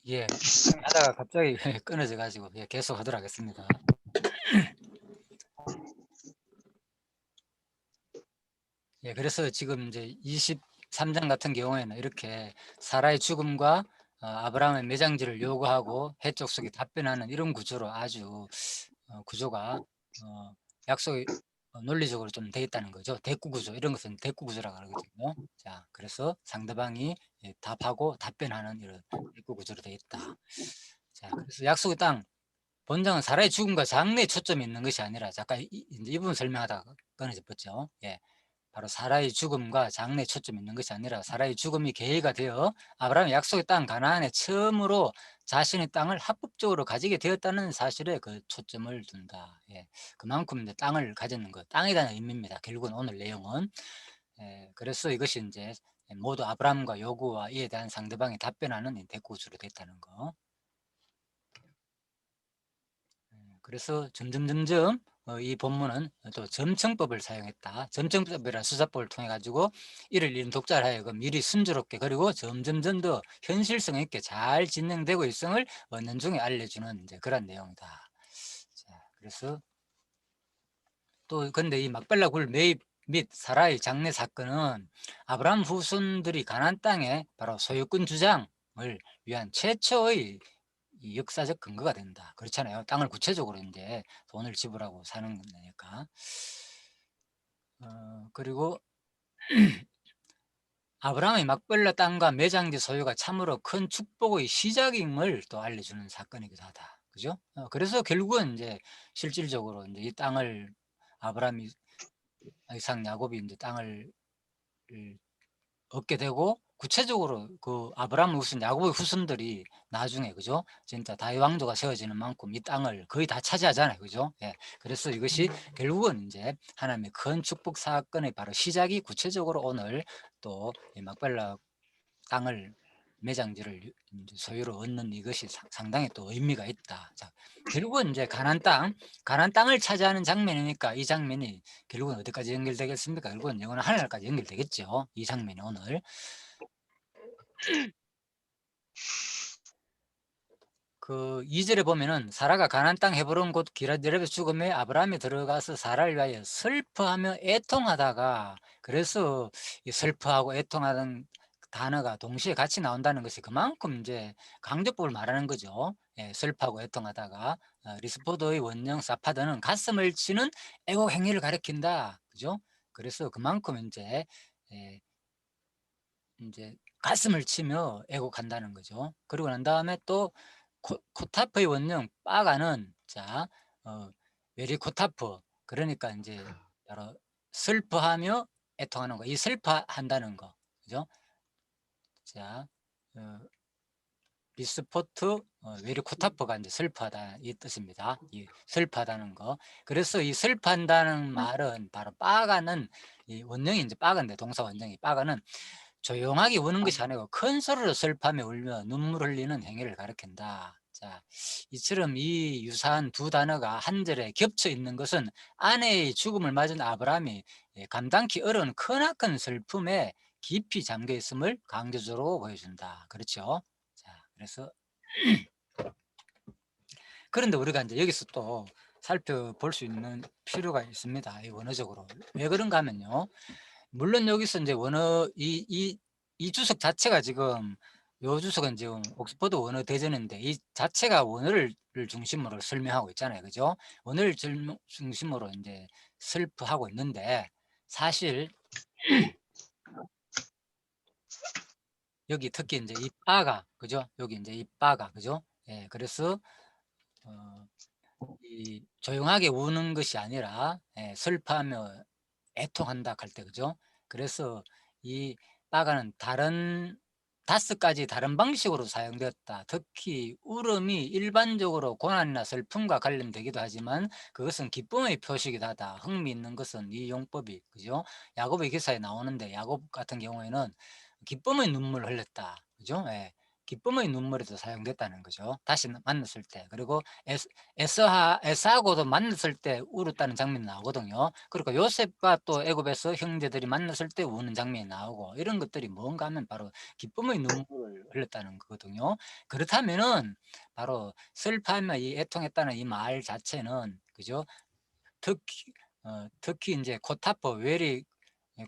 예. 하다가 갑자기 끊어져 가지고 예 계속 하도록 하겠습니다. 예 그래서 지금 인제 23장 같은 경우에는 이렇게 사라의 죽음과 아브라함의 매장지를 요구하고 해족속이 답변하는 이런 구조로 아주 구조가 약속이 논리적으로 좀 돼 있다는 거죠. 대꾸 구조 이런 것은 대꾸 구조라고 그러거든요. 자 그래서 상대방이 예 답하고 답변하는 이런 대꾸 구조로 돼 있다. 자 그래서 약속의 땅 본장은 사라의 죽음과 장래에 초점이 있는 것이 아니라 잠깐 인제 이 부분 설명하다가 끊어져 버렸죠. 예. 바로 사라의 죽음과 장래에 초점이 있는 것이 아니라 사라의 죽음이 계기가 되어 아브라함의 약속의 땅 가나안에 처음으로 자신의 땅을 합법적으로 가지게 되었다는 사실에 그 초점을 둔다. 예. 그만큼 이제 땅을 가졌는 것, 땅에 대한 의미입니다. 결국은 오늘 내용은. 예. 그래서 이것이 인제 모두 아브라함과 요구와 이에 대한 상대방이 답변하는 이 대꾸구조로 됐다는 거. 그래서 점점점점 이 본문은 또 점층법을 사용했다. 점층법이라는 수사법을 통해 가지고 이를 잃은 독자를 하여금 미리 순조롭게 그리고 점점점 더 현실성 있게 잘 진행되고 있음을 은연중에 알려주는 이제 그런 내용이다. 자 그래서 또 근데 이 막벨라 굴 매입 및 사라의 장래 사건은 아브라함 후손들이 가나안 땅에 바로 소유권 주장을 위한 최초의 이 역사적 근거가 된다. 그렇잖아요. 땅을 구체적으로 이제 돈을 지불하고 사는 거니까. 그리고 아브라함의 막벨라 땅과 매장지 소유가 참으로 큰 축복의 시작임을 또 알려주는 사건이기도 하다. 그죠? 그래서 결국은 이제 실질적으로 이제 이 땅을 아브라함이 이삭 야곱이 이제 땅을 얻게 되고 구체적으로 그 아브라함 후손 야곱의 후손들이 나중에 그죠? 진짜 다윗 왕조가 세워지는 만큼 이 땅을 거의 다 차지하잖아요. 그죠? 예. 그래서 이것이 결국은 인제 하나님의 큰 축복 사건의 바로 시작이 구체적으로 오늘 또 이 막벨라 땅을 매장지를 인제 소유로 얻는 이것이 상당히 또 의미가 있다. 자 결국은 인제 가나안 땅을 차지하는 장면이니까 이 장면이 결국은 어디까지 연결되겠습니까? 결국은 영원한 하늘나라까지 연결되겠죠, 이 장면이 오늘. 그 2 절에 보면은 사라가 가나안 땅 헤브론 곧 기럇 죽음에 아브라함이 들어가서 사라를 위하여 슬퍼하며 애통하다가 그래서 이 슬퍼하고 애통하는 단어가 동시에 같이 나온다는 것이 그만큼 인제 강조법을 말하는 거죠. 예 슬퍼하고 애통하다가 리스포드의 원형 사파드는 가슴을 치는 애곡 행위를 가리킨다. 그죠? 그래서 그만큼 인제 예 인제 가슴을 치며 애곡한다는 거죠. 그러고 난 다음에 또 코타프의 원형 빠가는 자 웨리 코타프 그러니까 인제 바로 슬퍼하며 애통하는 거 이 슬퍼한다는 거 그죠? 자 어 리스포트 웨리 코타프가 인제 슬퍼하다 이 뜻입니다. 이 슬퍼하다는 거. 그래서 이 슬퍼한다는 말은 바로 빠가는 이 원형이 인제 빠가인데 동사 원형이 빠가는 조용하게 우는 것이 아니고 큰 소리로 슬퍼하며 울며 눈물 흘리는 행위를 가리킨다. 자, 이처럼 이 유사한 두 단어가 한 절에 겹쳐 있는 것은 아내의 죽음을 맞은 아브라함이 감당키 어려운 크나큰 슬픔에 깊이 잠겨 있음을 강조적으로 보여준다. 그렇죠? 자, 그래서 그런데 우리가 이제 여기서 또 살펴볼 수 있는 필요가 있습니다. 이 원어적으로. 왜 그런가 하면요. 물론 여기서 인제 원어 이 주석 자체가 지금 요 주석은 지금 옥스퍼드 원어 대전인데 이 자체가 원어를 중심으로 설명하고 있잖아요. 그죠? 원어를 중심으로 인제 설명하고 있는데 사실 여기 특히 인제 이 바가 그죠? 여기 인제 이 바가 그죠? 예 그래서 어 이 조용하게 우는 것이 아니라 예 슬퍼하며 애통한다 할 때 그죠? 그래서 이 빠가는 다른 5가지 다른 방식으로 사용되었다. 특히 울음이 일반적으로 고난이나 슬픔과 관련되기도 하지만 그것은 기쁨의 표시이기도 하다. 흥미있는 것은 이 용법이 그죠? 야곱의 기사에 나오는데 야곱 같은 경우에는 기쁨의 눈물을 흘렸다. 그죠? 예. 기쁨의 눈물에도 사용됐다는 거죠. 다시 만났을 때. 그리고 에서하고도 만났을 때 울었다는 장면이 나오거든요. 그리고 요셉과 또 애굽에서 형제들이 만났을 때 우는 장면이 나오고 이런 것들이 뭔가 하면 바로 기쁨의 눈물을 흘렸다는 거거든요. 그렇다면은 바로 슬퍼하며 이 애통했다는 이 말 자체는 그죠? 특히 특히 인제 코타프 웨리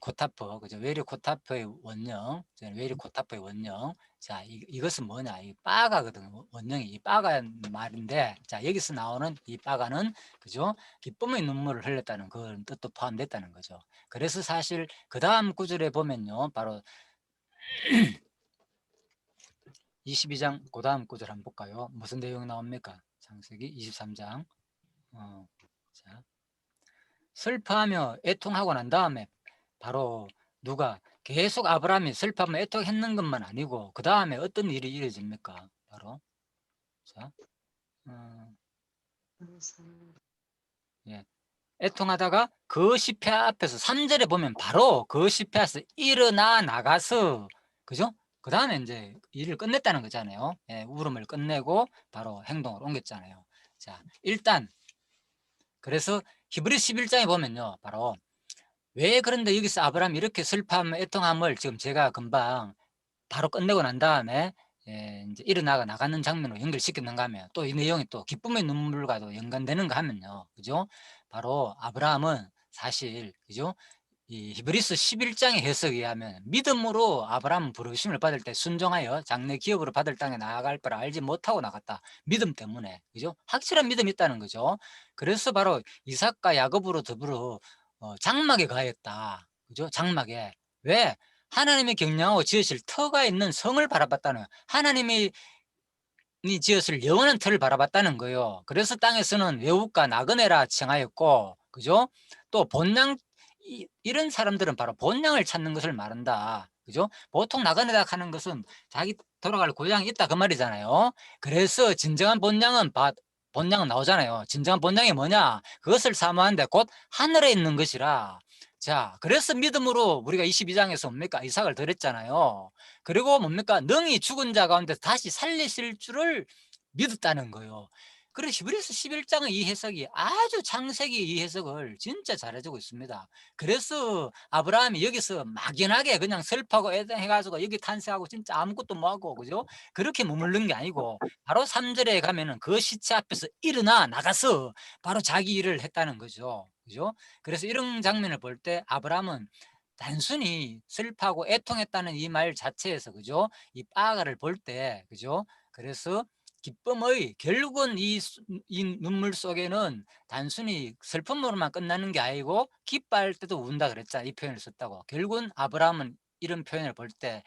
코타프 그죠? 웨리 코타프의 원형 웨리 코타프의 원형 자 이것은 뭐냐 이 빠가거든요. 원형이 이 빠가는 말인데 자 여기서 나오는 이 빠가는 그죠? 기쁨의 눈물을 흘렸다는 그런 뜻도 포함됐다는 거죠. 그래서 사실 그다음 구절에 보면요. 바로 22장 그다음 구절 한번 볼까요? 무슨 내용이 나옵니까? 창세기 23장 자 슬퍼하며 애통하고 난 다음에 바로 누가 계속 아브라함이 슬퍼하며 애통했는 것만 아니고 그 다음에 어떤 일이 이루어집니까? 바로 자, 어, 예. 애통하다가 그 시패 앞에서 3절에 보면 바로 그 시패 앞에서 일어나 나가서 그죠? 그 다음에 이제 일을 끝냈다는 거잖아요. 예, 울음을 끝내고 바로 행동을 옮겼잖아요. 자, 일단 그래서 히브리 11장에 보면요. 바로 왜 그런데 여기서 아브라함이 이렇게 슬퍼함, 애통함을 지금 제가 금방 바로 끝내고 난 다음에 이제 일어나가 나가는 장면으로 연결시켰는가 하면 또 이 내용이 또 기쁨의 눈물과도 연관되는가 하면요. 그죠? 바로 아브라함은 사실 그죠? 이 히브리서 11장의 해석에 의하면 믿음으로 아브라함은 부르심을 받을 때 순종하여 장래 기업으로 받을 땅에 나아갈 걸 알지 못하고 나갔다. 믿음 때문에. 그죠? 확실한 믿음이 있다는 거죠. 그래서 바로 이삭과 야곱으로 더불어 장막에 가했다. 그죠? 장막에. 왜? 하나님의 경량하고 지으실 터가 있는 성을 바라봤다는 거예요. 하나님이 지었을 영원한 터를 바라봤다는 거예요. 그래서 땅에서는 외국과 나그네라 칭하였고, 그죠? 또 본향, 이런 사람들은 바로 본향을 찾는 것을 말한다. 그죠? 보통 나그네다 하는 것은 자기 돌아갈 고향이 있다 그 말이잖아요. 그래서 진정한 본향은 나오잖아요. 진정한 본향이 뭐냐? 그것을 사모하는데 곧 하늘에 있는 것이라. 자, 그래서 믿음으로 우리가 22장에서 뭡니까? 이삭을 드렸잖아요. 그리고 뭡니까? 능히 죽은 자 가운데 다시 살리실 줄을 믿었다는 거예요. 그래서 히브리서 11장의 이 해석이 아주 창세기 이 해석을 진짜 잘해주고 있습니다. 그래서 아브라함이 여기서 막연하게 그냥 슬퍼하고 애당해가지고 여기 탄생하고 진짜 아무것도 못하고 그죠? 그렇게 머무른 게 아니고 바로 3절에 가면은 그 시체 앞에서 일어나 나가서 바로 자기 일을 했다는 거죠. 그죠? 그래서 이런 장면을 볼 때 아브라함은 단순히 슬퍼하고 애통했다는 이 말 자체에서 그죠? 이 빠가를 볼 때 그죠? 그래서 기쁨의 결국은 이 눈물 속에는 단순히 슬픔으로만 끝나는 게 아니고 기뻐할 때도 운다 그랬잖아. 이 표현을 썼다고. 결국은 아브라함은 이런 표현을 볼 때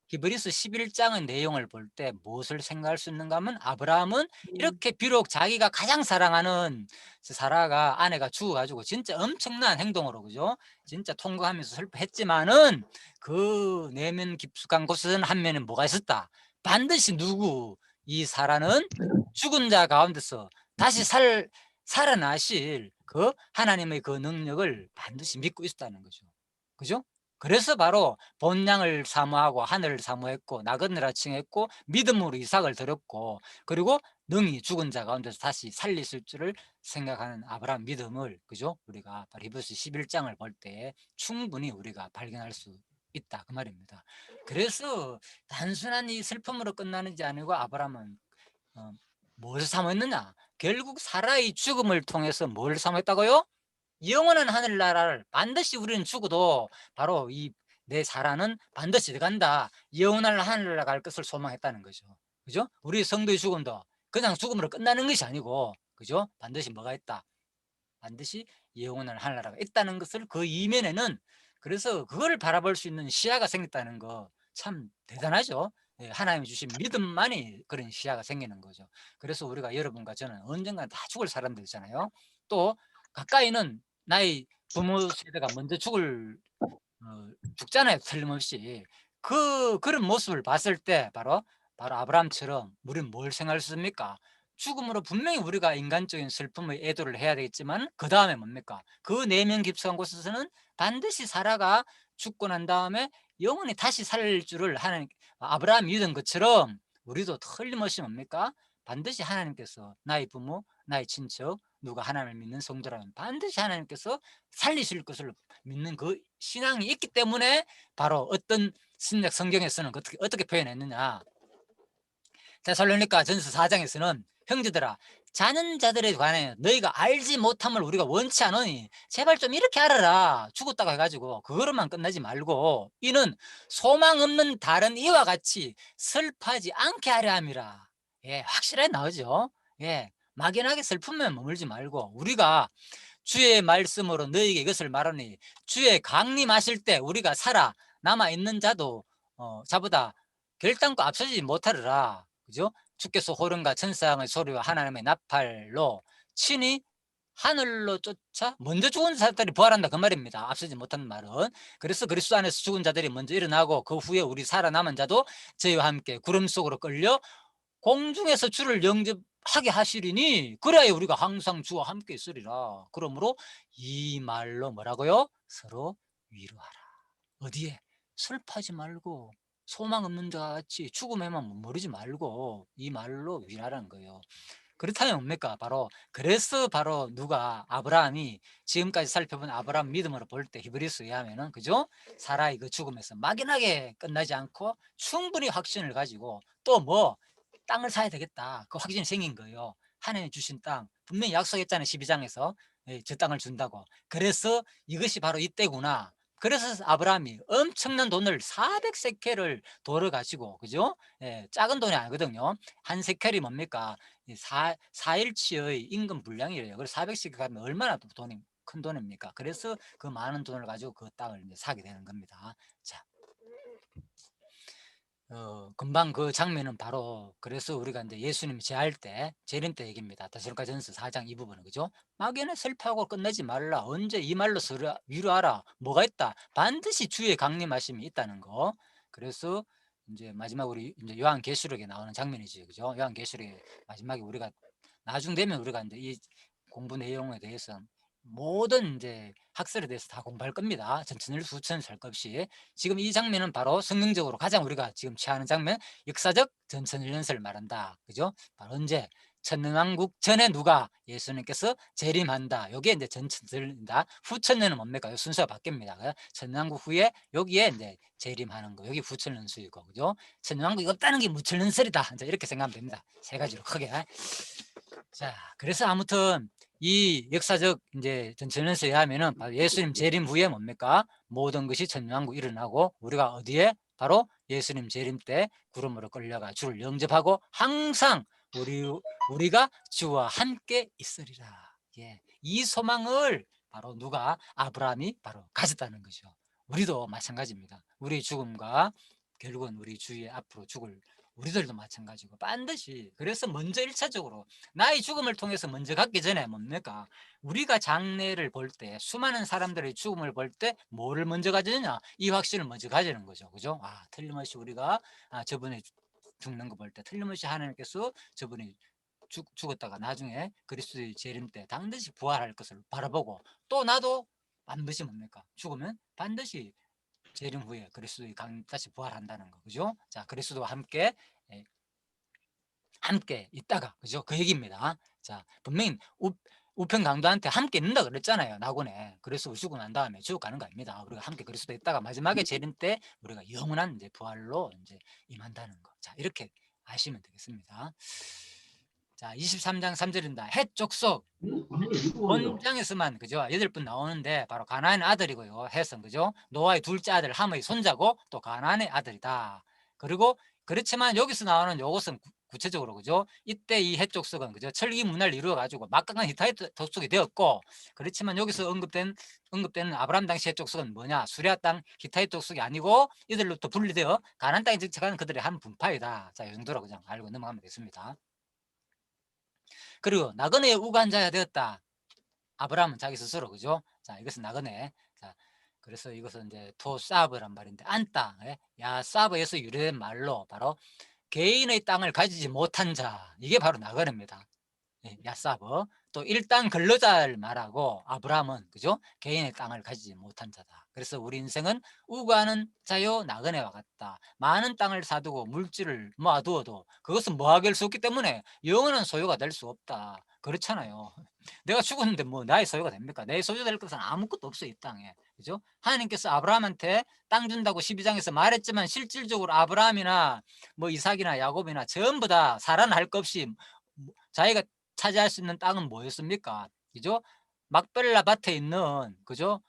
히브리서 11장의 내용을 볼 때 무엇을 생각할 수 있는가 하면 아브라함은 이렇게 비록 자기가 가장 사랑하는 사라가 아내가 죽어가지고 진짜 엄청난 행동으로 그죠? 진짜 통곡하면서 슬퍼했지만은 그 내면 깊숙한 곳에는 한 면에 뭐가 있었다. 반드시 누구 이 사라는 죽은 자 가운데서 다시 살아나실 그 하나님의 그 능력을 반드시 믿고 있었다는 거죠. 그죠? 그래서 바로 본향을 사모하고 하늘을 사모했고 나그네라 칭했고 믿음으로 이삭을 드렸고 그리고 능히 죽은 자 가운데서 다시 살리실 줄을 생각하는 아브라함 믿음을 그죠? 우리가 바로 히브리서 11장을 볼 때 충분히 우리가 발견할 수 있다 그 말입니다. 그래서 단순한 이 슬픔으로 끝나는지 아니고 아브라함은 뭘 사모했느냐? 결국 사라의 죽음을 통해서 뭘 사모했다고요? 영원한 하늘나라를 반드시 우리는 죽어도 바로 이 내 사라는 반드시 들어간다. 영원한 하늘나라 갈 것을 소망했다는 거죠. 그죠? 우리 성도의 죽음도 그냥 죽음으로 끝나는 것이 아니고 그죠? 반드시 뭐가 있다. 반드시 영원한 하늘나라가 있다는 것을 그 이면에는 그래서 그거를 바라볼 수 있는 시야가 생겼다는 거 참 대단하죠. 예, 하나님이 주신 믿음만이 그런 시야가 생기는 거죠. 그래서 우리가 여러분과 저는 언젠가 다 죽을 사람들이잖아요. 또 가까이는 나의 부모 세대가 먼저 죽잖아요. 틀림없이. 그런 모습을 봤을 때 바로 아브라함처럼 우리는 뭘 생각할 수 있습니까? 죽음으로 분명히 우리가 인간적인 슬픔의 애도를 해야 되겠지만 그다음에 뭡니까? 그 내면 깊숙한 곳에서는 반드시 사라가 죽고 난 다음에 영원히 다시 살 줄을 아브라함이 믿은 것처럼 우리도 틀림없이 뭡니까? 반드시 하나님께서 나의 부모, 나의 친척, 누가 하나님을 믿는 성도라면 반드시 하나님께서 살리실 것을 믿는 그 신앙이 있기 때문에 바로 어떤 신약 성경에서는 어떻게 표현했느냐? 데살로니가 전서 4장에서는 형제들아 자는 자들에 관하여 너희가 알지 못함을 우리가 원치 않으니 제발 좀 이렇게 알아라. 죽었다고 해가지고 그거로만 끝나지 말고 이는 소망 없는 다른 이와 같이 슬퍼하지 않게 하려 함이라. 예, 확실하게 나오죠. 예, 막연하게 슬픔만 머물지 말고 우리가 주의 말씀으로 너희에게 이것을 말하니 주의 강림하실 때 우리가 살아 남아 있는 자도 자보다 결단코 앞서지 못하리라. 그죠? 주께서 호른과 천사의 소리와 하나님의 나팔로 친히 하늘로 쫓아 먼저 죽은 자들이 부활한다 그 말입니다. 앞서지 못하는 말은. 그래서 그리스도 안에서 죽은 자들이 먼저 일어나고 그 후에 우리 살아남은 자도 저희와 함께 구름 속으로 끌려 공중에서 주를 영접하게 하시리니 그래야 우리가 항상 주와 함께 있으리라. 그러므로 이 말로 뭐라고요? 서로 위로하라. 어디에? 슬퍼하지 말고 소망 없는 자 같이 죽음에만 머무르지 말고 이 말로 위로하라는 거예요. 그렇다면 뭡니까? 그래서 바로 누가 아브라함이 지금까지 살펴본 아브라함 믿음으로 볼 때 히브리서에 의하면은 그죠? 사라의 그 죽음에서 막연하게 끝나지 않고 충분히 확신을 가지고 또 뭐 땅을 사야 되겠다. 그 확신이 생긴 거예요. 하나님이 주신 땅 분명히 약속했잖아요. 12장에서 저 땅을 준다고. 그래서 이것이 바로 이때구나. 그래서 아브라함이 엄청난 돈을 400세켈을 도를 가지고 그죠? 예, 작은 돈이 아니거든요. 한 세켈이 뭡니까? 4일치의 임금 분량이래요. 그래서 400세켈 가면 얼마나 돈이 큰 돈입니까? 그래서 그 많은 돈을 가지고 그 땅을 이제 사게 되는 겁니다. 자, 금방 그 장면은 바로 그래서 우리가 이제 예수님이 제할 때 재림 때 얘기입니다. 데살로니가전서 4장 이 부분은 그죠? 막연히 슬퍼하고 끝내지 말라. 언제 이 말로 서로 위로하라. 뭐가 있다? 반드시 주의 강림하심이 있다는 거. 그래서 이제 마지막 우리 이제 요한계시록에 나오는 장면이지, 그죠? 요한계시록에 마지막에 우리가 나중 되면 우리가 이제 이 공부 내용에 대해서 모든 이제 학설에 대해서 다 공부할 겁니다. 전천일 수천 살 것 없이. 지금 이 장면은 바로 성경적으로 가장 우리가 지금 취하는 장면, 역사적 전천일연설을 말한다. 그죠? 바로 언제? 천년왕국 전에 누가 예수님께서 재림한다. 여기에 이제 전천일이다. 후천년은 뭡니까? 순서가 바뀝니다. 천년왕국 후에 여기에 이제 재림하는 거. 여기 후천년수이고, 그죠? 천년왕국이 없다는 게 무천년설이다. 이제 이렇게 생각하면 됩니다. 세 가지로 크게. 자, 그래서 아무튼 이 역사적 이제 전천연서에 하면은 바로 예수님 재림 후에 뭡니까? 모든 것이 천년왕국 일어나고 우리가 어디에? 바로 예수님 재림 때 구름으로 끌려가 주를 영접하고 항상 우리가 주와 함께 있으리라. 예. 이 소망을 바로 누가? 아브라함이 바로 가졌다는 거죠. 우리도 마찬가지입니다. 우리 죽음과 결국은 우리 주위에 앞으로 죽을 우리들도 마찬가지고 반드시 그래서 먼저 1차적으로 나의 죽음을 통해서 먼저 갖기 전에 뭡니까? 우리가 장래를 볼 때 수많은 사람들의 죽음을 볼 때 뭐를 먼저 가지느냐? 이 확신을 먼저 가지는 거죠. 그죠? 틀림없이 우리가 저번에 죽는 거 볼 때 틀림없이 하나님께서 저분이 죽었다가 나중에 그리스도의 재림 때 반드시 부활할 것을 바라보고 또 나도 반드시 뭡니까? 죽으면 반드시 재림 후에 그리스도의 다시 부활한다는 거. 그죠? 자, 그리스도와 함께 예, 함께 있다가 그죠? 그 얘기입니다. 자, 분명히 우편 강도한테 함께 있는다 그랬잖아요. 낙원에. 그래서 죽고 난 다음에 죽어 가는 거 아닙니다. 우리가 함께 그리스도 있다가 마지막에 재림 때 우리가 영원한 이제 부활로 이제 임한다는 거. 자, 이렇게 아시면 되겠습니다. 자, 23장 3절입니다. 헷 족속 본장에서만 그죠? 8분 나오는데 바로 가나안의 아들이고요. 헷은 그죠? 노아의 둘째 아들 함의 손자고 또 가나안의 아들이다. 그리고 그렇지만 여기서 나오는 요것은 구체적으로 그죠? 이때 이 헷 족속은 그죠? 철기 문화를 이루어 가지고 막강한 히타이트 족속이 되었고 그렇지만 여기서 언급되는 아브라함 당시 헷 족속은 뭐냐? 수리아 땅 히타이트 족속이 아니고 이들로부터 분리되어 가나안 땅에 정착한 그들의 한 분파이다. 자, 이 정도로 그냥 알고 넘어가면 되겠습니다. 그리고 나그네의 우간자가 되었다. 아브라함은 자기 스스로 그죠? 자, 이것은 나그네. 자, 그래서 이것은 이제 토사브란 말인데 안땅, 야사브에서 유래된 말로 바로 개인의 땅을 가지지 못한 자, 이게 바로 나그네입니다. 야사브. 또 일당 근로자를 말하고 아브라함은 그죠? 개인의 땅을 가지지 못한 자다. 그래서 우리 인생은 우고하는 자요 나그네와 같다. 많은 땅을 사두고 물질을 모아두어도 그것은 뭐하게 할 수 없기 때문에 영원한 소유가 될 수 없다. 그렇잖아요. 내가 죽었는데 뭐 나의 소유가 됩니까? 내 소유될 것은 아무것도 없어요, 이 땅에. 그죠? 하나님께서 아브라함한테 땅 준다고 12장에서 말했지만 실질적으로 아브라함이나 뭐 이삭이나 야곱이나 전부 다 살아날 것 없이 자기가 차지할 수 있는 땅은 뭐였습니까? 그죠? 막벨라 밭에 있는, 그죠?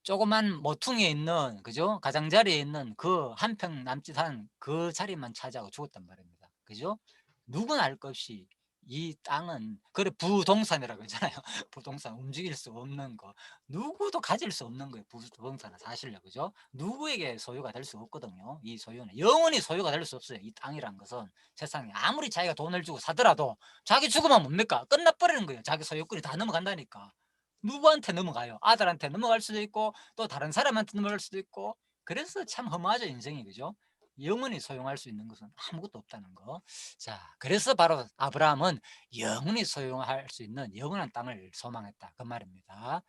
조그만 모퉁이에 있는, 그죠? 가장자리에 있는 그 한 평 남짓한 그 자리만 차지하고 죽었단 말입니다. 그죠? 누구나 알 것 없이 이 땅은, 그래 부동산이라고 하잖아요. 부동산, 움직일 수 없는 거, 누구도 가질 수 없는 거예요. 부동산은 사실요, 그죠? 누구에게 소유가 될 수 없거든요. 이 소유는 영원히 소유가 될 수 없어요. 이 땅이란 것은 세상에 아무리 자기가 돈을 주고 사더라도 자기 죽으면 뭡니까? 끝나버리는 거예요. 자기 소유권이 다 넘어간다니까. 누구한테 넘어가요? 아들한테 넘어갈 수도 있고 또 다른 사람한테 넘어갈 수도 있고. 그래서 참 험하죠, 인생이. 그죠? 영원히 소용할 수 있는 것은 아무것도 없다는 거. 자, 그래서 바로 아브라함은 영원히 소용할 수 있는 영원한 땅을 소망했다, 그 말입니다.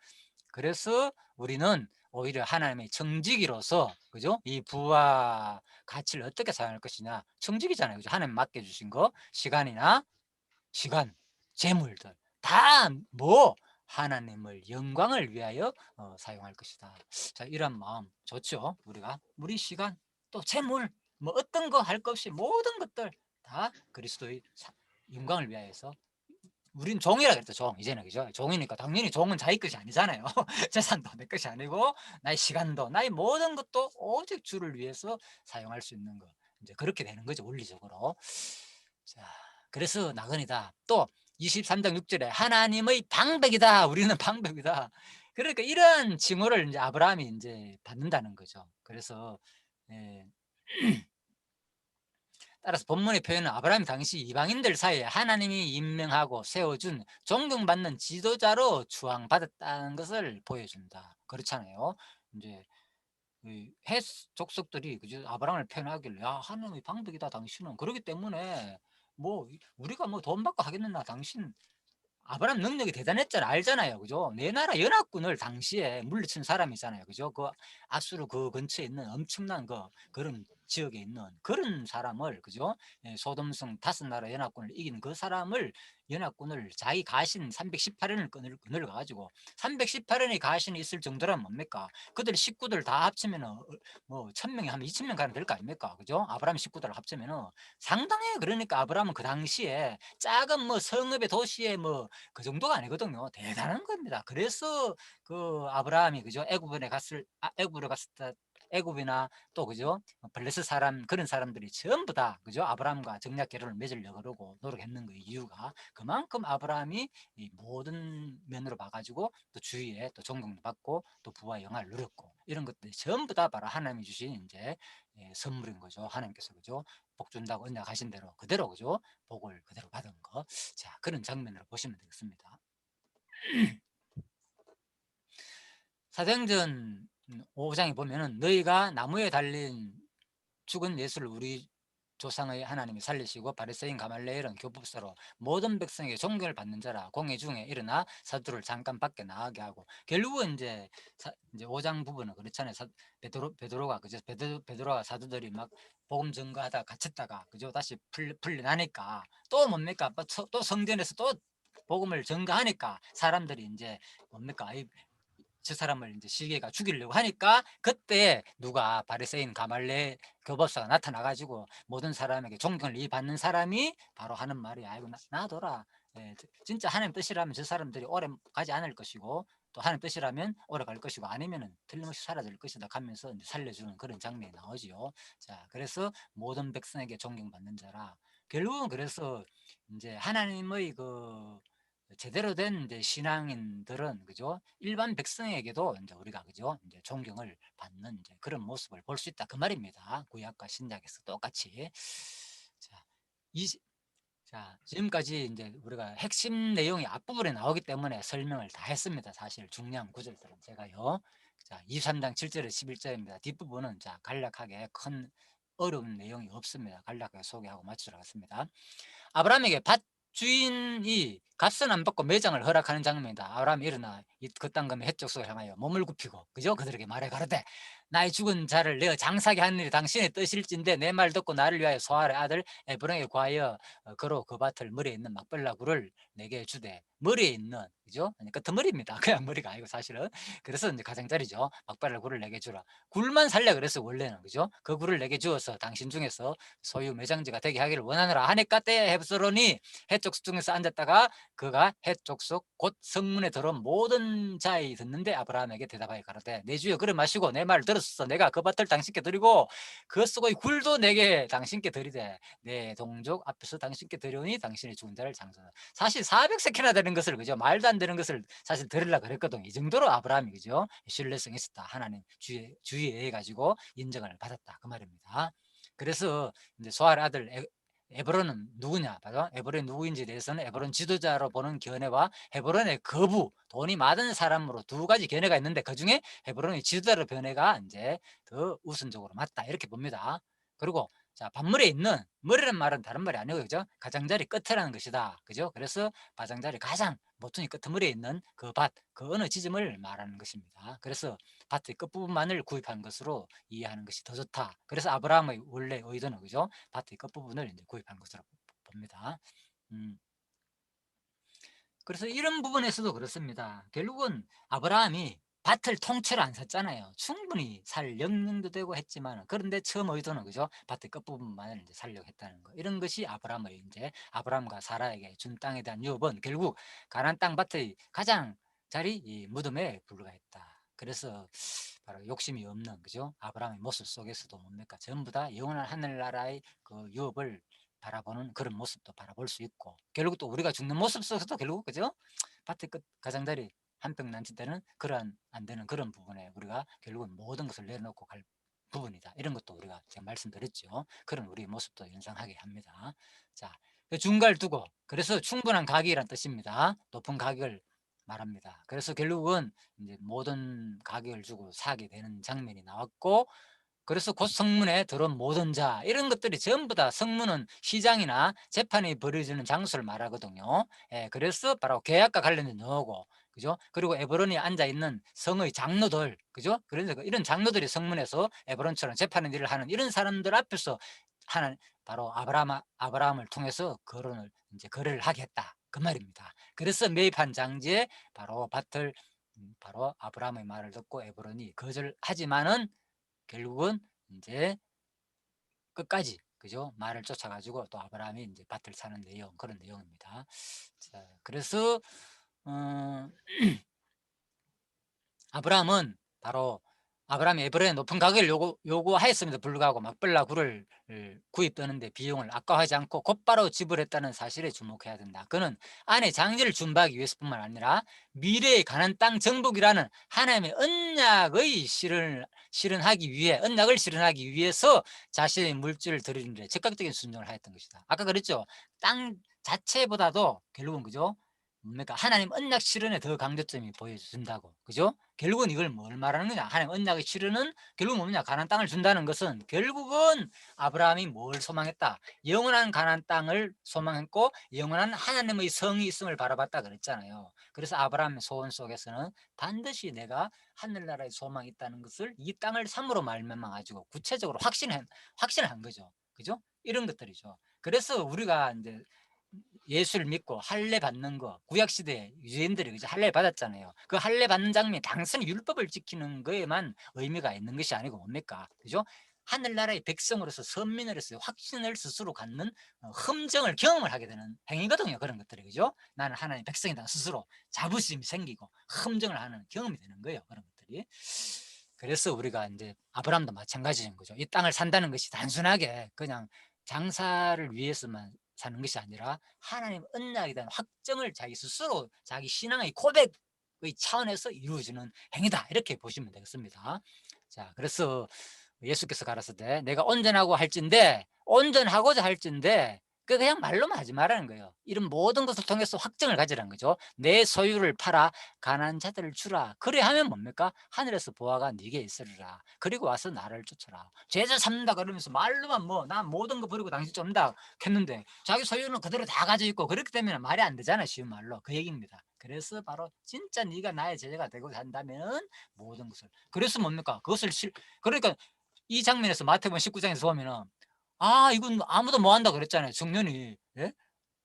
그래서 우리는 오히려 하나님의 청지기로서, 그죠? 이 부와 가치를 어떻게 사용할 것이냐, 청지기잖아요, 그죠? 하나님 맡겨주신 거, 시간, 재물들 다 뭐 하나님을 영광을 위하여 사용할 것이다. 자, 이런 마음 좋죠. 우리 시간, 또 재물, 뭐 어떤 거 할 것 없이 모든 것들 다 그리스도의 영광을 위하여서. 우린 종이라 그랬죠, 종. 이제는, 그죠? 종이니까 당연히 종은 자기 것이 아니잖아요. 재산도 내 것이 아니고 나의 시간도 나의 모든 것도 오직 주를 위해서 사용할 수 있는 거. 이제 그렇게 되는 거죠, 원리적으로. 자, 그래서 나그네다. 또 23장 6절에 하나님의 방백이다. 우리는 방백이다. 그러니까 이런 칭호를 이제 아브라함이 이제 받는다는 거죠. 그래서 예, 따라서 본문의 표현은 아브라함이 당시 이방인들 사이에 하나님이 임명하고 세워준 존경받는 지도자로 추앙받았다는 것을 보여준다. 그렇잖아요. 이제 헷 족속들이, 그죠? 아브라함을 표현하길래 야, 하나님의 방백이다 당신은. 그렇기 때문에 뭐 우리가 뭐 돈 받고 하겠느냐, 당신 아브라함 능력이 대단했잖아, 알잖아요, 그죠? 내 나라 연합군을 당시에 물리친 사람이잖아요, 그죠? 그 아수르 그 근처에 있는 엄청난 그런 지역에 있는 그런 사람을, 그죠? 예, 소돔성 5나라 연합군을 이긴 그 사람을, 연합군을 자기 가신 318연을 끈을 가지고 318연의 가신이 있을 정도라면 뭡니까? 그들 식구들 다 합치면은 뭐 1000명이 하면 2000명 가면 될 거 아닙니까? 그죠? 아브라함 식구들 합치면은 상당해요. 그러니까 아브라함은 그 당시에 작은 뭐 성읍의 도시에 뭐 그 정도가 아니거든요. 대단한 겁니다. 그래서 그 아브라함이, 그죠? 애굽으로 갔을 때 애굽이나 또, 그죠? 블레셋 사람, 그런 사람들이 전부 다, 그죠? 아브라함과 정략 결혼을 맺으려고 그러고 노력했는 그 이유가 그만큼 아브라함이 이 모든 면으로 봐가지고 또 주위에 또 존경도 받고 또 부와 영화를 누렸고, 이런 것들이 전부 다 바로 하나님이 주신 이제 선물인 거죠. 하나님께서, 그죠? 복 준다고 언약하신 대로 그대로, 그죠? 복을 그대로 받은 거. 자, 그런 장면으로 보시면 되겠습니다. 사도행전 5장에 보면은 너희가 나무에 달린 죽은 예수를 우리 조상의 하나님이 살리시고 바리새인 가말레엘은 교법서로 모든 백성에게 존경을 받는 자라 공회 중에 일어나 사도를 잠깐 밖에 나가게 하고, 결국은 이제 5장 부분은 그렇잖아요. 베드로가, 그죠? 베드로가 사도들이 막 복음 전거하다가 갇혔다가, 그죠? 다시 풀려나니까 또 뭡니까? 또 성전에서 또 복음을 전거하니까 사람들이 이제 뭡니까? 저 사람을 이제 시계가 죽이려고 하니까 그때 누가 바리새인 가말레 교법사가 나타나가지고 모든 사람에게 존경을 받는 사람이 바로 하는 말이, 아이고 놔둬라. 예, 진짜 하나님 뜻이라면 저 사람들이 오래 가지 않을 것이고 또 하나님 뜻이라면 오래 갈 것이고 아니면은 틀림없이 사라질 것이다 하면서 이제 살려주는 그런 장면이 나오지요. 자, 그래서 모든 백성에게 존경받는 자라. 결국은 그래서 이제 하나님의 그 제대로 된 이제 신앙인들은, 그죠? 일반 백성에게도 이제 우리가, 그죠? 이제 존경을 받는 이제 그런 모습을 볼 수 있다, 그 말입니다. 구약과 신약에서 똑같이. 자, 이, 자, 지금까지 이제 우리가 핵심 내용이 앞부분에 나오기 때문에 설명을 다 했습니다. 사실 중요한 구절들은 제가요. 자, 23장 7절에 11절입니다. 뒷부분은 자, 간략하게 큰 어려운 내용이 없습니다. 간략하게 소개하고 마치도록 하겠습니다. 아브라함에게 주인이 값은 안 받고 매장을 허락하는 장면이다. 아브라함이 일어나 그땅 금의 해족속을 향하여 몸을 굽히고 그죠? 그들에게 말해 가로되 나의 죽은 자를 내어 장사게 하는 일이 당신의 뜻일진데 내 말 듣고 나를 위하여 소알의 아들 에브론에 구하여 그로 그 밭을 머리에 있는 막벨라 굴을 내게 주되 머리에 있는 그죠? 끝머리입니다. 그냥 머리가 아니고 사실은. 그래서 이제 가장자리죠. 막벨라 굴을 내게 주라. 굴만 살려 그래서 원래는 그죠? 그 굴을 내게 주어서 당신 중에서 소유 매장지가 되게 하기를 원하노라. 하니까 때 헤브스론이 해쪽 중에서 앉았다가 그가 해쪽 속 곧 성문에 들어온 모든 자의 듣는데 아브라함에게 대답하여 가로되 내 주여 그를 마시고 내 말을 들었어. 내가 그 밭을 당신께 드리고 그 속의 굴도 내게 당신께 드리되 내 동족 앞에서 당신께 드리오니 당신의 죽은 자를 장사하라. 사실 400세키나 되는 것을 그죠? 말도 안 되는 것을 사실 드리려고 그랬거든. 이 정도로 아브라함이 그죠? 신뢰성이 있었다. 하나님 주의에 의해 가지고 인정을 받았다. 그 말입니다. 그래서 이제 소알 아들 에브론은 누구냐? 바로 에브론이 누구인지에 대해서는 에브론 지도자로 보는 견해와 헤브론의 거부, 돈이 많은 사람으로 두 가지 견해가 있는데 그 중에 헤브론의 지도자로 견해가 이제 더 우선적으로 맞다 이렇게 봅니다. 그리고 자 밭물에 있는 머리란 말은 다른 말이 아니고 그죠? 가장자리 끝이라는 것이다. 그죠? 그래서 가장자리 가장 모퉁이 끄트머리에 있는 그 밭, 그 어느 지점을 말하는 것입니다. 그래서 밭의 끝부분만을 구입한 것으로 이해하는 것이 더 좋다. 그래서 아브라함의 원래 의도는 그죠? 밭의 끝부분을 이제 구입한 것으로 봅니다. 그래서 이런 부분에서도 그렇습니다. 결국은 아브라함이 밭을 통째로 안 샀잖아요. 충분히 살 영능도 되고 했지만 그런데 처음 의도는 그죠? 밭의 끝부분만을 이제 살려고 했다는 거. 이런 것이 아브라함의 이제 아브라함과 사라에게 준 땅에 대한 유업은 결국 가나안 땅 밭의 가장 자리 이 무덤에 불과했다. 그래서 바로 욕심이 없는 그죠? 아브라함의 모습 속에서도 뭡니까? 전부 다 영원한 하늘나라의 그 유업을 바라보는 그런 모습도 바라볼 수 있고 결국 또 우리가 죽는 모습 속에서도 결국 그죠? 밭의 끝 가장자리 한평난치 때는 그러한 안 되는 그런 부분에 우리가 결국은 모든 것을 내려놓고 갈 부분이다. 이런 것도 우리가 제가 말씀드렸죠. 그런 우리의 모습도 연상하게 합니다. 자, 중가를 두고 그래서 충분한 가격이란 뜻입니다. 높은 가격을 말합니다. 그래서 결국은 이제 모든 가격을 주고 사게 되는 장면이 나왔고 그래서 곧 성문에 들어온 모든 자 이런 것들이 전부 다 성문은 시장이나 재판이 벌어지는 장소를 말하거든요. 예, 그래서 바로 계약과 관련된 용어고 그죠? 그리고 에브론이 앉아 있는 성의 장로들 그죠? 그래서 이런 장로들이 성문에서 에브론처럼 재판의 일을 하는 이런 사람들 앞에서 하는 바로 아브라함을 통해서 거론을 이제 거래를 하겠다 그 말입니다. 그래서 매입한 장지에 바로 밭을 바로 아브라함의 말을 듣고 에브론이 거절하지만은 결국은 이제 끝까지 그죠? 말을 쫓아가지고 또 아브라함이 이제 밭을 사는 내용 그런 내용입니다. 자, 그래서 어, 아브라함은 바로 아브라함이 에브라임의 높은 가격을 요구하였음에도 불구하고 막벨라 굴을 구입하는데 비용을 아까워하지 않고 곧바로 지불했다는 사실에 주목해야 된다. 그는 아내 장지를 준비하기 위해서뿐만 아니라 미래의 가나안 땅 정복이라는 하나님의 언약의 실현하기 위해 언약을 실현하기 위해서 자신의 물질을 드리는 데 즉각적인 순종을 하였던 것이다. 아까 그랬죠. 땅 자체보다도 결국은 그죠? 뭡니까? 하나님 언약 실현에 더 강조점이 보여준다고. 그죠? 결국은 이걸 뭘 말하는 거냐? 하나님 언약의 실현은 결국 뭐냐? 가나안 땅을 준다는 것은 결국은 아브라함이 뭘 소망했다? 영원한 가나안 땅을 소망했고 영원한 하나님의 성이 있음을 바라봤다 그랬잖아요. 그래서 아브라함의 소원 속에서는 반드시 내가 하늘나라의 소망이 있다는 것을 이 땅을 삼으로 말미암아 가지고 구체적으로 확신을 한 거죠. 그죠? 이런 것들이죠. 그래서 우리가 이제 예수를 믿고 할례 받는 거 구약 시대 유대인들이 그죠 할례 받았잖아요. 그 할례 받는 장면이 단순히 율법을 지키는 거에만 의미가 있는 것이 아니고 뭡니까? 그죠? 하늘나라의 백성으로서 선민으로서 확신을 스스로 갖는 흠정을 경험을 하게 되는 행위거든요. 그런 것들이 그죠? 나는 하나님의 백성이다 스스로 자부심이 생기고 흠정을 하는 경험이 되는 거예요. 그런 것들이. 그래서 우리가 이제 아브라함도 마찬가지인 거죠. 이 땅을 산다는 것이 단순하게 그냥 장사를 위해서만 사는 것이 아니라 하나님 언약에 대한 확정을 자기 스스로 자기 신앙의 고백의 차원에서 이루어지는 행위다 이렇게 보시면 되겠습니다. 자, 그래서 예수께서 가라사대 내가 온전하고자 할진데 그냥 말로만 하지 말라는 거예요. 이런 모든 것을 통해서 확증을 가지라는 거죠. 내 소유를 팔아 가난한 자들을 주라. 그래 하면 뭡니까? 하늘에서 보아가 네게 있으리라. 그리고 와서 나를 쫓아라. 제자 삼는다 그러면서 말로만 뭐 난 모든 거 버리고 당신 쫓는다 했는데 자기 소유는 그대로 다 가지고 있고 그렇기 때문에 말이 안 되잖아요. 쉬운 말로. 그 얘기입니다. 그래서 바로 진짜 네가 나의 제자가 되고 산다면 모든 것을. 그래서 뭡니까? 그러니까 이 장면에서 마태복음 19장에서 보면은 이건 아무도 뭐 한다 그랬잖아요. 청년이. 예?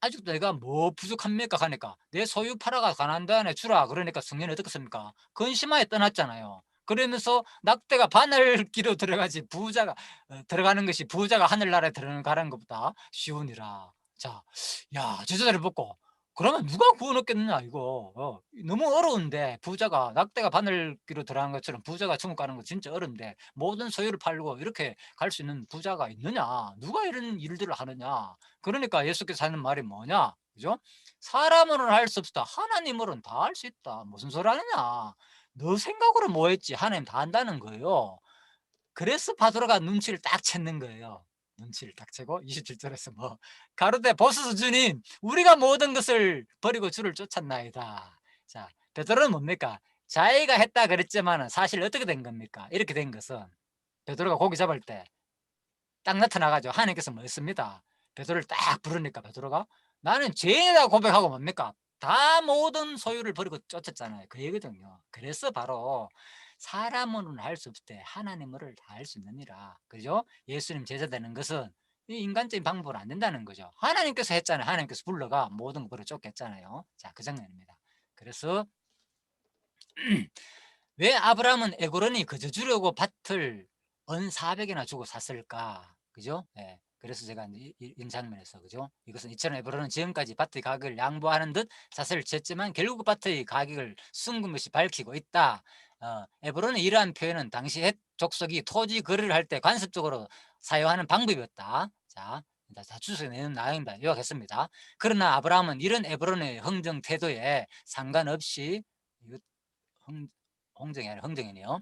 아직도 내가 뭐 부족합니까? 하니까 내 소유 팔아가 가난한 데안에 주라. 그러니까 청년이 어떻게 습니까? 근심하에 떠났잖아요. 그러면서 낙대가 바늘기로 들어가지 부자가 들어가는 것이 부자가 하늘나라에 들어가는 것보다 쉬우니라. 자, 야, 제자들을 보고 그러면 누가 구원 얻겠느냐 이거. 너무 어려운데 부자가 낙대가 바늘기로 들어가는 것처럼 부자가 천국 가는 거 진짜 어려운데 모든 소유를 팔고 이렇게 갈 수 있는 부자가 있느냐? 누가 이런 일들을 하느냐? 그러니까 예수께서 하는 말이 뭐냐? 그죠? 사람으로는 할 수 없다. 하나님으로는 다 할 수 있다. 무슨 소리 하느냐? 너 생각으로 뭐 했지? 하나님 다 한다는 거예요. 그래서 바도로가 눈치를 딱 챘는 거예요. 눈치를 딱 채고 27절에서 뭐 가로되 보소서 주님 우리가 모든 것을 버리고 주를 쫓았나이다. 자, 베드로는 뭡니까? 자기가 했다 그랬지만은 사실 어떻게 된 겁니까? 이렇게 된 것은 베드로가 고기 잡을 때 딱 나타나 가지고 하나님께서 뭐 했습니다. 베드로를 딱 부르니까 베드로가 나는 죄인이다 고백하고 뭡니까? 다 모든 소유를 버리고 쫓았잖아요. 그 얘기거든요. 그래서 바로 사람으로는 할 수 없을 때 하나님으로 다 할 수 있느니라. 그죠? 예수님 제자 되는 것은 이 인간적인 방법으로 안 된다는 거죠. 하나님께서 했잖아요. 하나님께서 불러가 모든 거 버려 쫓겼잖아요. 자, 그 장면입니다. 그래서 왜 아브라함은 에고론이 그저 주려고 밭을 은 400이나 주고 샀을까? 그죠? 예. 그래서 제가 이 장면에서 그죠? 이것은 이처럼 에브론은 지금까지 밭의 가격을 양보하는 듯 사슬을 쳤지만 결국 밭의 가격을 숨긴 것이 밝히고 있다. 에브론의 이러한 표현은 당시 헷 족속이 토지 거래를 할 때 관습적으로 사용하는 방법이었다. 자, 다 주소에 내는 내용입니다. 요약했습니다. 그러나 아브라함은 이런 에브론의 흥정 태도에 상관없이 이거 홍정이 아니라 흥정이네요.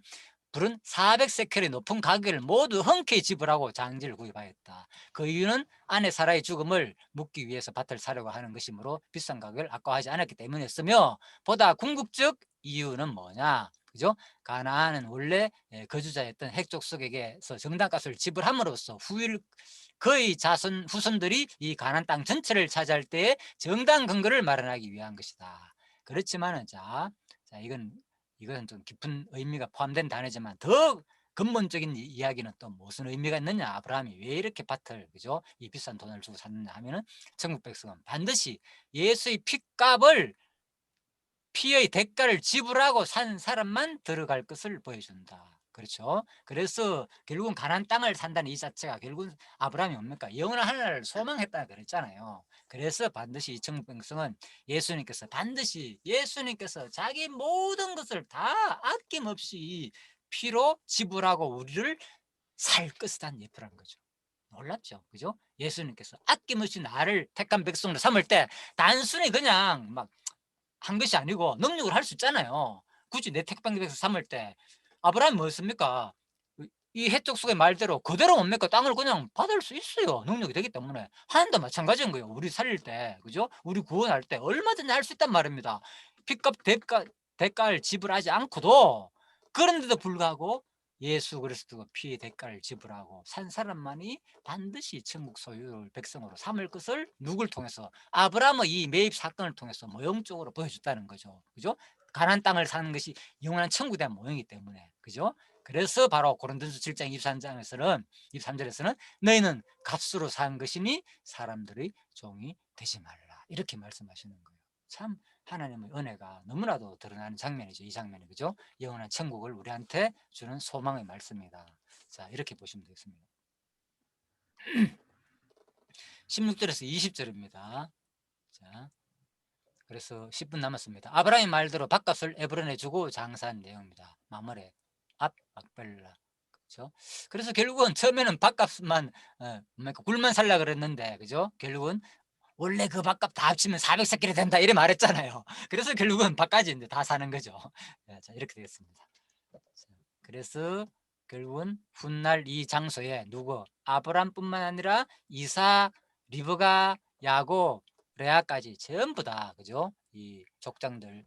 불은 400세켈의 높은 가격을 모두 흔쾌히 지불하고 장지를 구입하였다. 그 이유는 아내 사라의 죽음을 묻기 위해서 밭을 사려고 하는 것이므로 비싼 가격을 아까워하지 않았기 때문이었으며 보다 궁극적 이유는 뭐냐? 그죠? 가나안은 원래 거주자였던 핵족속에게서 정당값을 지불함으로써 그의 자손 후손들이 이 가나안 땅 전체를 차지할 때에 정당 근거를 마련하기 위한 것이다. 그렇지만은 자 이것은 좀 깊은 의미가 포함된 단어지만 더 근본적인 이야기는 또 무슨 의미가 있느냐? 아브라함이 왜 이렇게 밭을 그죠? 이 비싼 돈을 주고 샀느냐 하면은 천국 백성은 반드시 예수의 핏값을 피의 대가를 지불하고 산 사람만 들어갈 것을 보여준다. 그렇죠? 그래서 결국은 가나안 땅을 산다는 이 자체가 결국은 아브라함이 뭡니까? 영원한 하늘을 소망했다 그랬잖아요. 그래서 반드시 이 천국 백성은 예수님께서 자기 모든 것을 다 아낌없이 피로 지불하고 우리를 살 것이란 예표라는 거죠. 놀랍죠? 그죠? 예수님께서 아낌없이 나를 택한 백성으로 삼을 때 단순히 그냥 막 한 것이 아니고 능력을 할 수 있잖아요. 굳이 내 택방에서 삼을 때 아브라함이 뭐였습니까? 이 해적 속의 말대로 그대로 뭡니까? 땅을 그냥 받을 수 있어요. 능력이 되기 때문에. 하나님도 마찬가지인 거예요. 우리 살릴 때, 그죠? 우리 구원할 때 얼마든지 할 수 있단 말입니다. 핏값 대가를 지불하지 않고도 그런데도 불구하고 예수 그리스도가 피의 대가를 지불하고 산 사람만이 반드시 천국 소유 백성으로 삼을 것을 누굴 통해서 아브라함의 이 매입 사건을 통해서 모형적으로 보여줬다는 거죠. 그죠? 가나안 땅을 사는 것이 영원한 천국에 대한 모형이기 때문에. 그죠? 그래서 바로 고린도전서 7장 23장에서는 23절에서는 너희는 값으로 산 것이니 사람들의 종이 되지 말라. 이렇게 말씀하시는 거예요. 참 하나님의 은혜가 너무나도 드러나는 장면이죠. 이 장면이 그죠? 영원한 천국을 우리한테 주는 소망의 말씀이다. 자, 이렇게 보시면 되겠습니다. 16절에서 20절입니다. 자, 그래서 10분 남았습니다. 아브라함의 말대로 밭값을 에브론에 주고 장사한 내용입니다. 마므레, 앞, 막벨라. 그렇죠? 그래서 결국은 처음에는 밭값만 뭡니까? 굴만 살라 그랬는데 그죠? 결국은 원래 그 밭값 다 합치면 400세겔이 된다 이래 말했잖아요. 그래서 결국은 밭까지 이제 다 사는 거죠. 자, 이렇게 되겠습니다. 자, 그래서 결국은 훗날 이 장소에 누구 아브람뿐만 아니라 이삭, 리브가, 야곱, 레아까지 전부 다 그죠? 이 족장들의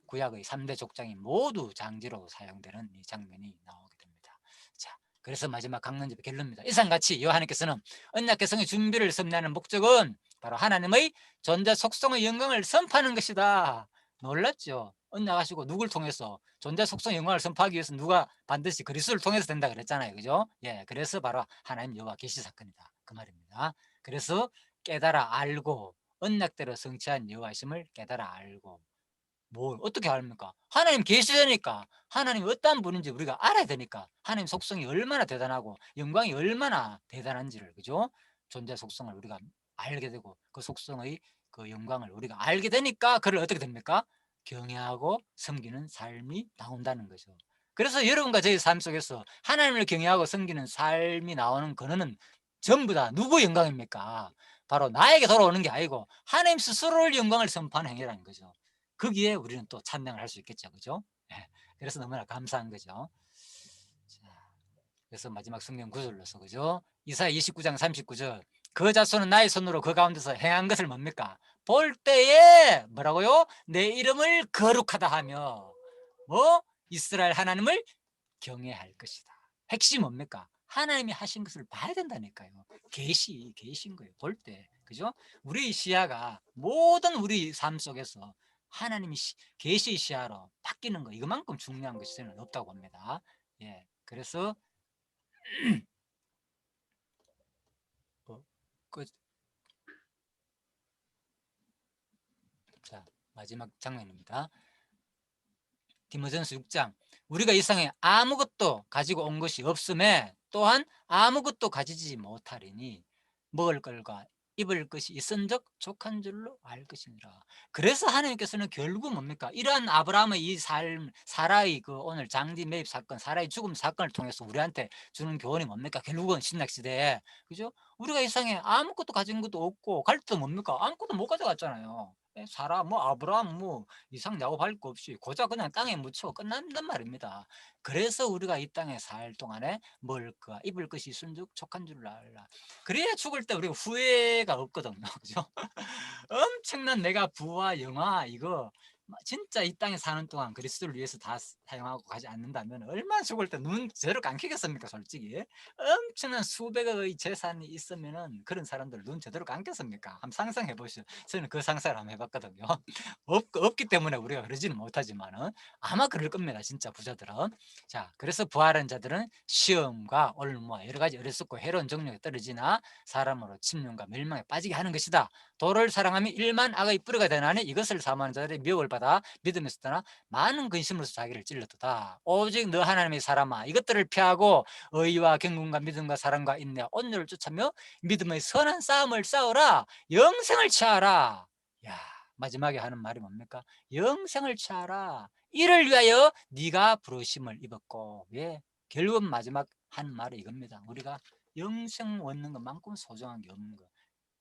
구약의 3대 족장이 모두 장지로 사용되는 이 장면이 나오게 됩니다. 자, 그래서 마지막 강론집의 결론입니다. 이상같이 요한님께서는 언약 계성의 준비를 섭리하는 목적은 바로 하나님의 존재 속성의 영광을 선포하는 것이다. 놀랐죠? 언약하시고 누굴 통해서 존재 속성 영광을 선포하기 위해서 누가 반드시 그리스도를 통해서 된다 그랬잖아요. 그죠? 예, 그래서 바로 하나님 여호와 계시 사건이다. 그 말입니다. 그래서 깨달아 알고 언약대로 성취한 여호와심을 깨달아 알고 뭘 어떻게 압니까? 하나님 계시되니까 하나님이 어떠한 분인지 우리가 알아야 되니까 하나님 속성이 얼마나 대단하고 영광이 얼마나 대단한지를 그죠? 존재 속성을 우리가 알게 되고 그 속성의 그 영광을 우리가 알게 되니까 그를 어떻게 됩니까? 경외하고 섬기는 삶이 나온다는 거죠. 그래서 여러분과 저희 삶 속에서 하나님을 경외하고 섬기는 삶이 나오는 근원은 전부 다 누구 영광입니까? 바로 나에게 돌아오는 게 아니고 하나님 스스로를 영광을 선포하는 행위라는 거죠. 거기에 우리는 또 찬양을 할 수 있겠죠. 그죠? 예. 그래서 너무나 감사한 거죠. 자, 그래서 마지막 성경 구절로서 그죠? 이사야 29장 39절 그 자손은 나의 손으로 그 가운데서 행한 것을 뭡니까? 볼 때에 뭐라고요? 내 이름을 거룩하다 하며 뭐? 이스라엘 하나님을 경외할 것이다. 핵심 뭡니까? 하나님이 하신 것을 봐야 된다니까요. 계신 거예요. 볼 때. 그죠? 우리 시야가 모든 우리 삶 속에서 하나님이 계시 시야로 바뀌는 거 이것만큼 중요한 것이 저는 없다고 봅니다. 예. 그래서 자, 마지막 장면입니다. 디모전서 6장 우리가 이 세상에 아무것도 가지고 온 것이 없음에 또한 아무것도 가지지 못하리니 먹을 것과 입을 것이 있은즉 족한 줄로 알 것이니라. 그래서 하나님께서는 결국 뭡니까? 이러한 아브라함의 이 삶, 사라의 그 오늘 장지 매입 사건, 사라의 죽음 사건을 통해서 우리한테 주는 교훈이 뭡니까? 결국은 신약 시대에 그죠? 우리가 이 세상에 아무것도 가진 것도 없고 갈 때도 뭡니까? 아무것도 못 가져갔잖아요. 사라 뭐 아브라함 뭐 이상 야곱할 거 없이 고작 그냥 땅에 묻혀 끝난단 말입니다. 그래서 우리가 이 땅에 살 동안에 먹을 거 입을 것이 있은즉 족한 줄 알라. 그래야 죽을 때 우리가 후회가 없거든요. 그죠? 엄청난 내가 부와 영화 이거 진짜 이 땅에 사는 동안 그리스도를 위해서 다 사용하고 가지 않는다면 얼마나 죽을 때 눈 제대로 감기겠습니까? 솔직히 엄청난 수백억의 재산이 있으면은 그런 사람들 눈 제대로 감겠습니까? 한번 상상해 보시죠. 저는 그 상상을 한번 해봤거든요. 없기 때문에 우리가 그러지는 못하지만은 아마 그럴 겁니다. 진짜 부자들은. 자, 그래서 부활한 자들은 시험과 올무와 여러 가지 어리석고 해로운 정력에 떨어지나 사람으로 침륜과 멸망에 빠지게 하는 것이다. 도를 사랑하며 일만 악의 뿌리가 되나니 이것을 사모하는 자들의 미혹을 받아 믿음에서 떠나 많은 근심으로서 자기를 찔렀도다. 오직 너 하나님의 사람아 이것들을 피하고 의와 경건과 믿음과 사랑과 인내 온유를 쫓으며 믿음의 선한 싸움을 싸우라. 영생을 취하라. 야, 마지막에 하는 말이 뭡니까? 영생을 취하라. 이를 위하여 네가 부르심을 입었고 예, 결국은 마지막 한 말이 이겁니다. 우리가 영생 얻는 것만큼 소중한 게 없는 거.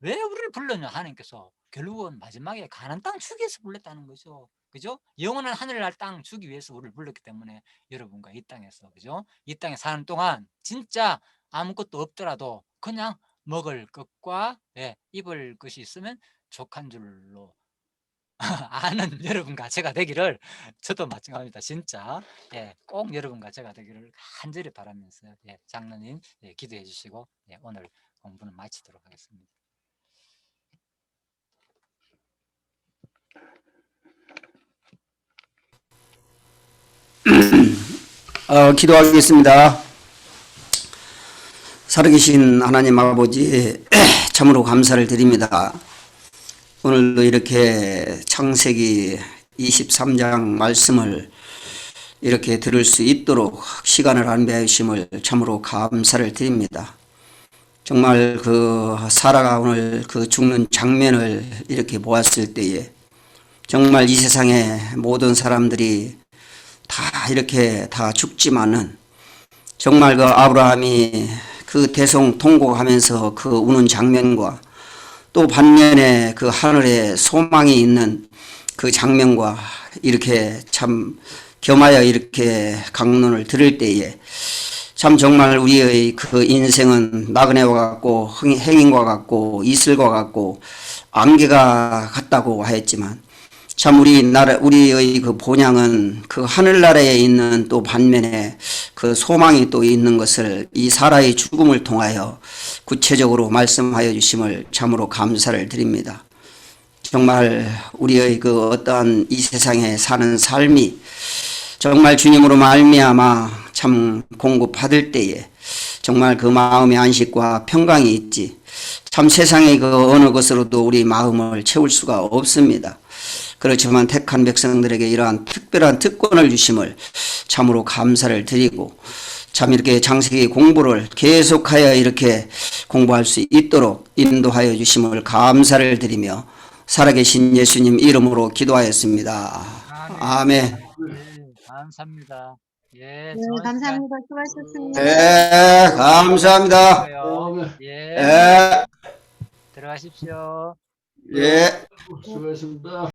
왜 우리를 불렀냐 하나님께서 결국은 마지막에 가나안 땅 주기 위해서 불렀다는 거죠. 그죠? 영원한 하늘날 땅 주기 위해서 우리를 불렀기 때문에 여러분과 이 땅에서 그죠? 이 땅에 사는 동안 진짜 아무것도 없더라도 그냥 먹을 것과 예, 입을 것이 있으면 족한 줄로 아는 여러분과 제가 되기를 저도 마찬가지입니다. 진짜 예, 꼭 여러분과 제가 되기를 간절히 바라면서 예, 장로님 예, 기도해 주시고 예, 오늘 공부는 마치도록 하겠습니다. 기도하겠습니다. 살아계신 하나님 아버지 참으로 감사를 드립니다. 오늘도 이렇게 창세기 23장 말씀을 이렇게 들을 수 있도록 시간을 안배하심을 참으로 감사를 드립니다. 정말 그 사라가 오늘 그 죽는 장면을 이렇게 보았을 때에 정말 이 세상의 모든 사람들이 다 이렇게 다 죽지만은 정말 그 아브라함이 그 대성통곡하면서 그 우는 장면과 또 반면에 그 하늘에 소망이 있는 그 장면과 이렇게 참 겸하여 이렇게 강론을 들을 때에 참 정말 우리의 그 인생은 나그네와 같고 행인과 같고 이슬과 같고 안개가 같다고 하였지만 참 우리의 그 본향은 그 하늘나라에 있는 또 반면에 그 소망이 또 있는 것을 이 사라의 죽음을 통하여 구체적으로 말씀하여 주심을 참으로 감사를 드립니다. 정말 우리의 그 어떠한 이 세상에 사는 삶이 정말 주님으로 말미암아 참 공급받을 때에 정말 그 마음의 안식과 평강이 있지 참 세상의 그 어느 것으로도 우리 마음을 채울 수가 없습니다. 그렇지만 택한 백성들에게 이러한 특별한 특권을 주심을 참으로 감사를 드리고 참 이렇게 창세기 공부를 계속하여 이렇게 공부할 수 있도록 인도하여 주심을 감사를 드리며 살아계신 예수님 이름으로 기도하였습니다. 아멘. 예, 감사합니다. 예, 네, 좋은 시간 감사합니다. 수고하셨습니다. 네, 감사합니다. 되시고요. 예, 예, 들어가십시오. 예. 수고하셨습니다.